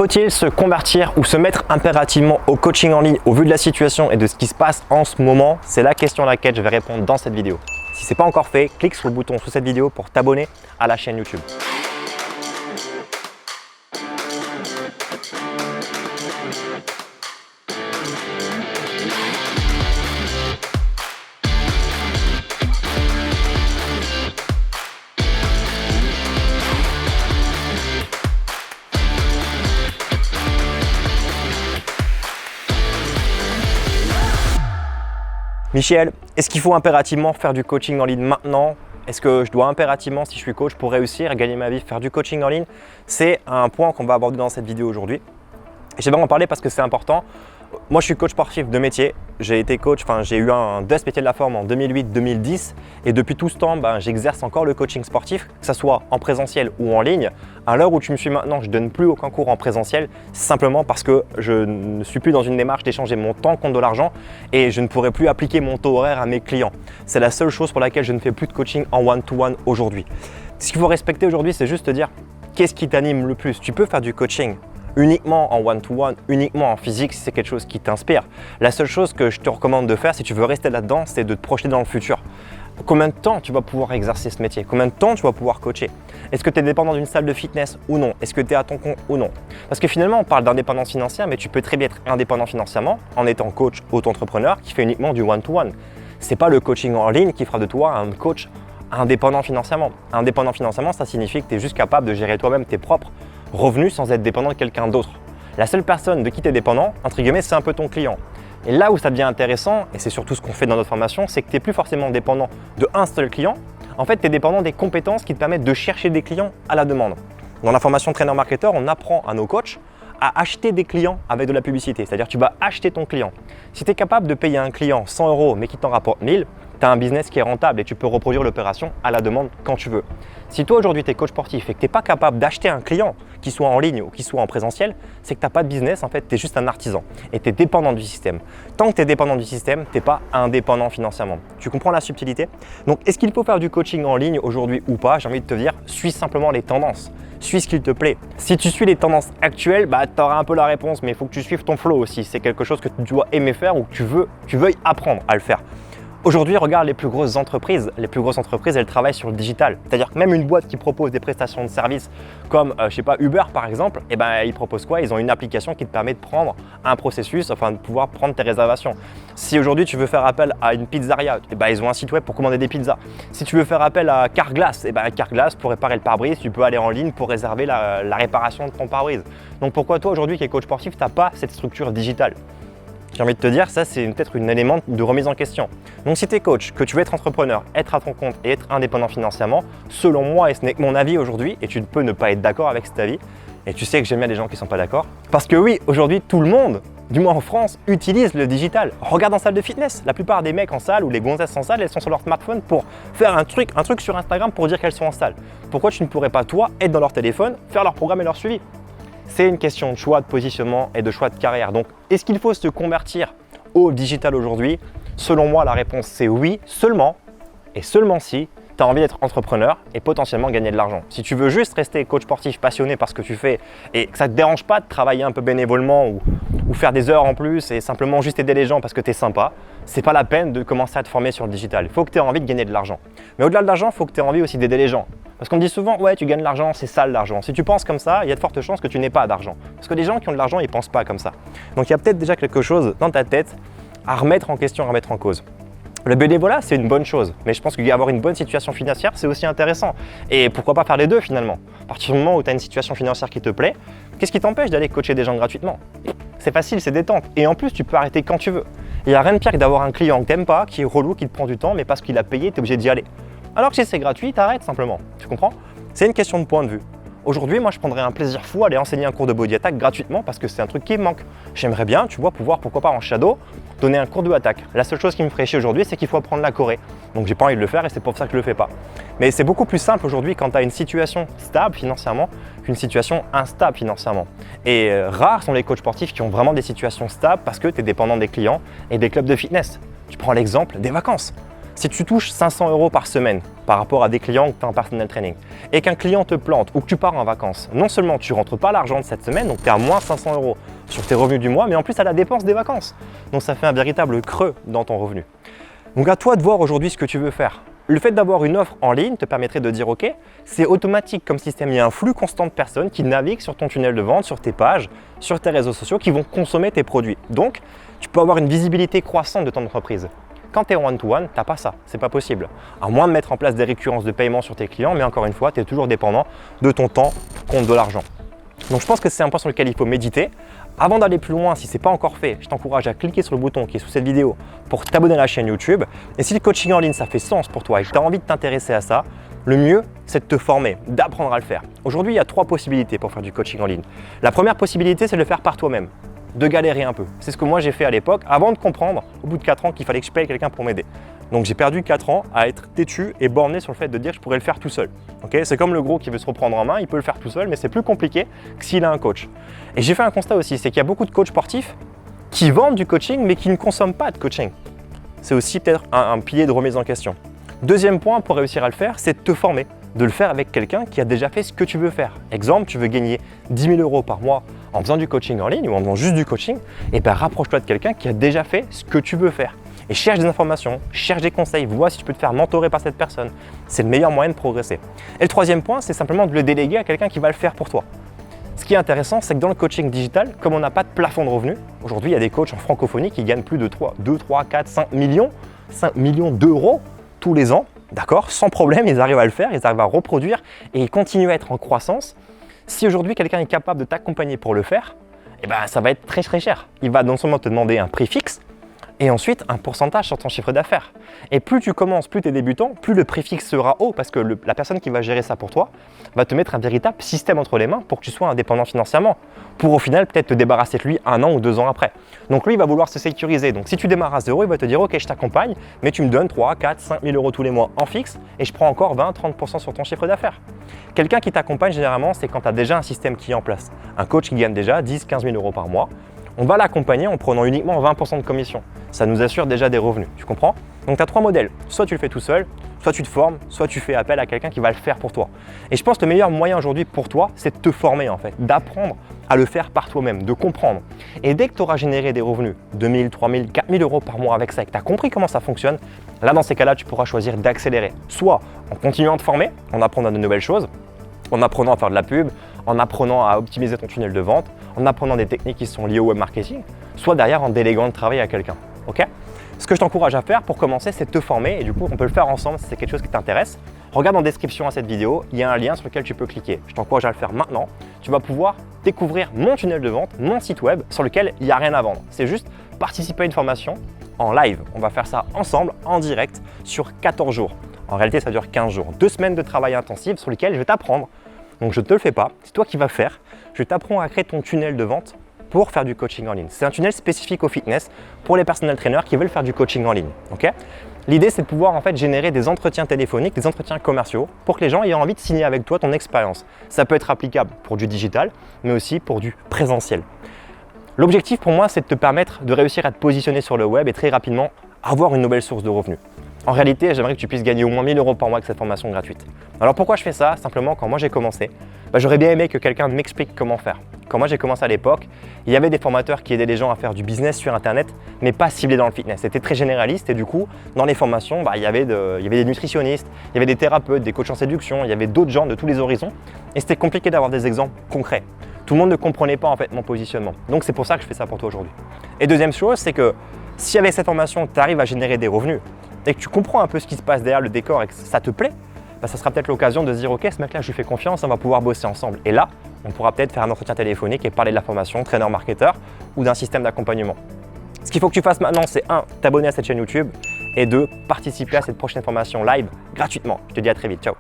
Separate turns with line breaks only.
Faut-il se convertir ou se mettre impérativement au coaching en ligne au vu de la situation et de ce qui se passe en ce moment? C'est la question à laquelle je vais répondre dans cette vidéo. Si ce n'est pas encore fait, clique sur le bouton sous cette vidéo pour t'abonner à la chaîne YouTube. Michel, est-ce qu'il faut impérativement faire du coaching en ligne maintenant? Est-ce que je dois impérativement, si je suis coach, pour réussir à gagner ma vie, faire du coaching en ligne? C'est un point qu'on va aborder dans cette vidéo aujourd'hui. J'aimerais en parler parce que c'est important. Moi, je suis coach sportif de métier. J'ai été coach, j'ai eu un DES métier de la forme en 2008-2010 et depuis tout ce temps, j'exerce encore le coaching sportif, que ce soit en présentiel ou en ligne. À l'heure où tu me suis maintenant, je ne donne plus aucun cours en présentiel, simplement parce que je ne suis plus dans une démarche d'échanger mon temps contre de l'argent et je ne pourrai plus appliquer mon taux horaire à mes clients. C'est la seule chose pour laquelle je ne fais plus de coaching en one-to-one aujourd'hui. Ce qu'il faut respecter aujourd'hui, c'est juste te dire qu'est-ce qui t'anime le plus. Tu peux faire du coaching uniquement en one-to-one, uniquement en physique si c'est quelque chose qui t'inspire. La seule chose que je te recommande de faire si tu veux rester là-dedans, c'est de te projeter dans le futur. Combien de temps tu vas pouvoir exercer ce métier? Combien de temps tu vas pouvoir coacher? Est-ce que tu es dépendant d'une salle de fitness ou non? Est-ce que tu es à ton compte ou non? Parce que finalement, on parle d'indépendance financière, mais tu peux très bien être indépendant financièrement en étant coach auto-entrepreneur qui fait uniquement du one-to-one. Ce n'est pas le coaching en ligne qui fera de toi un coach indépendant financièrement. Indépendant financièrement, ça signifie que tu es juste capable de gérer toi-même tes propres revenus sans être dépendant de quelqu'un d'autre. La seule personne de qui tu es dépendant, entre guillemets, c'est un peu ton client. Et là où ça devient intéressant, et c'est surtout ce qu'on fait dans notre formation, c'est que tu n'es plus forcément dépendant d'un seul client. En fait, tu es dépendant des compétences qui te permettent de chercher des clients à la demande. Dans la formation Trainer Marketer, on apprend à nos coachs à acheter des clients avec de la publicité. C'est-à-dire que tu vas acheter ton client. Si tu es capable de payer un client 100 € mais qui t'en rapporte 1000, tu as un business qui est rentable et tu peux reproduire l'opération à la demande quand tu veux. Si toi aujourd'hui tu es coach sportif et que tu n'es pas capable d'acheter un client qui soit en ligne ou qui soit en présentiel, c'est que tu n'as pas de business, en fait tu es juste un artisan et tu es dépendant du système. Tant que tu es dépendant du système, tu n'es pas indépendant financièrement. Tu comprends la subtilité? Donc est-ce qu'il faut faire du coaching en ligne aujourd'hui ou pas? J'ai envie de te dire, suis simplement les tendances. Suis ce qu'il te plaît. Si tu suis les tendances actuelles, tu auras un peu la réponse, mais il faut que tu suives ton flow aussi. C'est quelque chose que tu dois aimer faire ou que tu veuilles apprendre à le faire. Aujourd'hui, regarde les plus grosses entreprises. Les plus grosses entreprises, elles travaillent sur le digital. C'est-à-dire que même une boîte qui propose des prestations de services comme, Uber par exemple, ils proposent quoi? Ils ont une application qui te permet de prendre un processus, de pouvoir prendre tes réservations. Si aujourd'hui tu veux faire appel à une pizzeria, ils ont un site web pour commander des pizzas. Si tu veux faire appel à Carglass, Carglass pour réparer le pare-brise, tu peux aller en ligne pour réserver la réparation de ton pare-brise. Donc pourquoi toi aujourd'hui qui es coach sportif, tu n'as pas cette structure digitale? J'ai envie de te dire, ça c'est peut-être un élément de remise en question. Donc si tu es coach, que tu veux être entrepreneur, être à ton compte et être indépendant financièrement, selon moi, et ce n'est que mon avis aujourd'hui, et tu ne peux ne pas être d'accord avec cet avis, et tu sais que j'aime bien les gens qui ne sont pas d'accord, parce que oui, aujourd'hui tout le monde, du moins en France, utilise le digital. Regarde en salle de fitness, la plupart des mecs en salle ou les gonzesses en salle, elles sont sur leur smartphone pour faire un truc sur Instagram pour dire qu'elles sont en salle. Pourquoi tu ne pourrais pas toi être dans leur téléphone, faire leur programme et leur suivi? C'est une question de choix, de positionnement et de choix de carrière. Donc, est-ce qu'il faut se convertir au digital aujourd'hui? Selon moi, la réponse c'est oui, seulement et seulement si tu as envie d'être entrepreneur et potentiellement gagner de l'argent. Si tu veux juste rester coach sportif passionné par ce que tu fais et que ça ne te dérange pas de travailler un peu bénévolement ou faire des heures en plus et simplement juste aider les gens parce que tu es sympa, c'est pas la peine de commencer à te former sur le digital. Il faut que tu aies envie de gagner de l'argent. Mais au-delà de l'argent, il faut que tu aies envie aussi d'aider les gens. Parce qu'on me dit souvent, ouais, tu gagnes de l'argent, c'est sale l'argent. Si tu penses comme ça, il y a de fortes chances que tu n'aies pas d'argent. Parce que les gens qui ont de l'argent, ils ne pensent pas comme ça. Donc il y a peut-être déjà quelque chose dans ta tête à remettre en question, à remettre en cause. Le bénévolat, c'est une bonne chose, mais je pense qu'avoir une bonne situation financière, c'est aussi intéressant. Et pourquoi pas faire les deux finalement? À partir du moment où tu as une situation financière qui te plaît, qu'est-ce qui t'empêche d'aller coacher des gens gratuitement? C'est facile, c'est détente. Et en plus, tu peux arrêter quand tu veux. Il n'y a rien de pire que d'avoir un client que tu n'aimes pas, qui est relou, qui te prend du temps, mais parce qu'il a payé, tu es obligé d'y aller. Alors que si c'est gratuit, t'arrêtes simplement. Tu comprends? C'est une question de point de vue. Aujourd'hui, moi, je prendrais un plaisir fou à aller enseigner un cours de body attack gratuitement parce que c'est un truc qui me manque. J'aimerais bien, tu vois, pouvoir, pourquoi pas en shadow, donner un cours de attaque. La seule chose qui me ferait chier aujourd'hui, c'est qu'il faut apprendre la Corée. Donc, j'ai pas envie de le faire et c'est pour ça que je le fais pas. Mais c'est beaucoup plus simple aujourd'hui quand tu as une situation stable financièrement qu'une situation instable financièrement. Et rares sont les coachs sportifs qui ont vraiment des situations stables parce que tu es dépendant des clients et des clubs de fitness. Tu prends l'exemple des vacances. Si tu touches 500 € par semaine, par rapport à des clients que tu as en personal training et qu'un client te plante ou que tu pars en vacances, non seulement tu ne rentres pas l'argent de cette semaine, donc tu es à moins 500 € sur tes revenus du mois, mais en plus à la dépense des vacances. Donc ça fait un véritable creux dans ton revenu. Donc à toi de voir aujourd'hui ce que tu veux faire. Le fait d'avoir une offre en ligne te permettrait de dire ok, c'est automatique comme système, il y a un flux constant de personnes qui naviguent sur ton tunnel de vente, sur tes pages, sur tes réseaux sociaux, qui vont consommer tes produits. Donc tu peux avoir une visibilité croissante de ton entreprise. Quand tu es one-to-one, tu n'as pas ça, c'est pas possible. À moins de mettre en place des récurrences de paiement sur tes clients, mais encore une fois, tu es toujours dépendant de ton temps contre de l'argent. Donc je pense que c'est un point sur lequel il faut méditer. Avant d'aller plus loin, si ce n'est pas encore fait, je t'encourage à cliquer sur le bouton qui est sous cette vidéo pour t'abonner à la chaîne YouTube. Et si le coaching en ligne, ça fait sens pour toi et que tu as envie de t'intéresser à ça, le mieux, c'est de te former, d'apprendre à le faire. Aujourd'hui, il y a 3 possibilités pour faire du coaching en ligne. La première possibilité, c'est de le faire par toi-même, de galérer un peu. C'est ce que moi j'ai fait à l'époque, avant de comprendre, au bout de 4 ans, qu'il fallait que je paye quelqu'un pour m'aider. Donc j'ai perdu 4 ans à être têtu et borné sur le fait de dire que je pourrais le faire tout seul. Okay, c'est comme le gros qui veut se reprendre en main, il peut le faire tout seul, mais c'est plus compliqué que s'il a un coach. Et j'ai fait un constat aussi, c'est qu'il y a beaucoup de coachs sportifs qui vendent du coaching, mais qui ne consomment pas de coaching. C'est aussi peut-être un pilier de remise en question. Deuxième point pour réussir à le faire, c'est de te former, de le faire avec quelqu'un qui a déjà fait ce que tu veux faire. Exemple, tu veux gagner 10 000 € par mois en faisant du coaching en ligne ou en faisant juste du coaching, et bien rapproche-toi de quelqu'un qui a déjà fait ce que tu veux faire. Et cherche des informations, cherche des conseils, vois si tu peux te faire mentorer par cette personne. C'est le meilleur moyen de progresser. Et le troisième point, c'est simplement de le déléguer à quelqu'un qui va le faire pour toi. Ce qui est intéressant, c'est que dans le coaching digital, comme on n'a pas de plafond de revenus, aujourd'hui il y a des coachs en francophonie qui gagnent plus de 2, 3, 4, 5 millions d'euros tous les ans, d'accord, sans problème, ils arrivent à le faire, ils arrivent à reproduire et ils continuent à être en croissance. Si aujourd'hui quelqu'un est capable de t'accompagner pour le faire, eh ben, ça va être très très cher. Il va non seulement te demander un prix fixe, et ensuite un pourcentage sur ton chiffre d'affaires. Et plus tu commences, plus tu es débutant, plus le prix fixe sera haut parce que la personne qui va gérer ça pour toi va te mettre un véritable système entre les mains pour que tu sois indépendant financièrement, pour au final peut-être te débarrasser de lui 1 an ou 2 ans après. Donc lui, il va vouloir se sécuriser. Donc si tu démarres à 0, il va te dire ok, je t'accompagne, mais tu me donnes 3, 4, 5 000 € tous les mois en fixe et je prends encore 20-30% sur ton chiffre d'affaires. Quelqu'un qui t'accompagne généralement, c'est quand tu as déjà un système qui est en place. Un coach qui gagne déjà 10-15 000 € par mois. On va l'accompagner en prenant uniquement 20% de commission. Ça nous assure déjà des revenus, tu comprends? Donc tu as 3 modèles, soit tu le fais tout seul, soit tu te formes, soit tu fais appel à quelqu'un qui va le faire pour toi. Et je pense que le meilleur moyen aujourd'hui pour toi, c'est de te former en fait, d'apprendre à le faire par toi-même, de comprendre. Et dès que tu auras généré des revenus, 2 000, 3 000, 4 000 € par mois avec ça et que tu as compris comment ça fonctionne, là dans ces cas-là, tu pourras choisir d'accélérer. Soit en continuant de former, en apprenant de nouvelles choses, en apprenant à faire de la pub, en apprenant à optimiser ton tunnel de vente, en apprenant des techniques qui sont liées au web marketing, soit derrière en déléguant le travail à quelqu'un. Okay, ce que je t'encourage à faire pour commencer, c'est de te former et du coup, on peut le faire ensemble si c'est quelque chose qui t'intéresse. Regarde en description à cette vidéo, il y a un lien sur lequel tu peux cliquer. Je t'encourage à le faire maintenant. Tu vas pouvoir découvrir mon tunnel de vente, mon site web sur lequel il n'y a rien à vendre. C'est juste participer à une formation en live. On va faire ça ensemble, en direct, sur 14 jours. En réalité, ça dure 15 jours. 2 semaines de travail intensif sur lesquelles je vais t'apprendre. Donc je ne te le fais pas, c'est toi qui vas faire. Je t'apprends à créer ton tunnel de vente pour faire du coaching en ligne. C'est un tunnel spécifique au fitness pour les personal trainers qui veulent faire du coaching en ligne. Okay, l'idée, c'est de pouvoir en fait générer des entretiens téléphoniques, des entretiens commerciaux pour que les gens aient envie de signer avec toi ton expérience. Ça peut être applicable pour du digital, mais aussi pour du présentiel. L'objectif pour moi, c'est de te permettre de réussir à te positionner sur le web et très rapidement avoir une nouvelle source de revenus. En réalité, j'aimerais que tu puisses gagner au moins 1 000 € par mois avec cette formation gratuite. Alors pourquoi je fais ça? Simplement, quand moi j'ai commencé, j'aurais bien aimé que quelqu'un m'explique comment faire. Quand moi j'ai commencé à l'époque, il y avait des formateurs qui aidaient les gens à faire du business sur internet, mais pas ciblés dans le fitness. C'était très généraliste et du coup, dans les formations, il y avait des nutritionnistes, il y avait des thérapeutes, des coachs en séduction, il y avait d'autres gens de tous les horizons et c'était compliqué d'avoir des exemples concrets. Tout le monde ne comprenait pas en fait mon positionnement. Donc c'est pour ça que je fais ça pour toi aujourd'hui. Et deuxième chose, c'est que si avec cette formation, tu arrives à générer des revenus, et que tu comprends un peu ce qui se passe derrière le décor et que ça te plaît, ça sera peut-être l'occasion de se dire ok, ce mec-là, je lui fais confiance, on va pouvoir bosser ensemble. Et là, on pourra peut-être faire un entretien téléphonique et parler de la formation traîneur-marketeur ou d'un système d'accompagnement. Ce qu'il faut que tu fasses maintenant, c'est 1, t'abonner à cette chaîne YouTube et 2, participer à cette prochaine formation live gratuitement. Je te dis à très vite, ciao.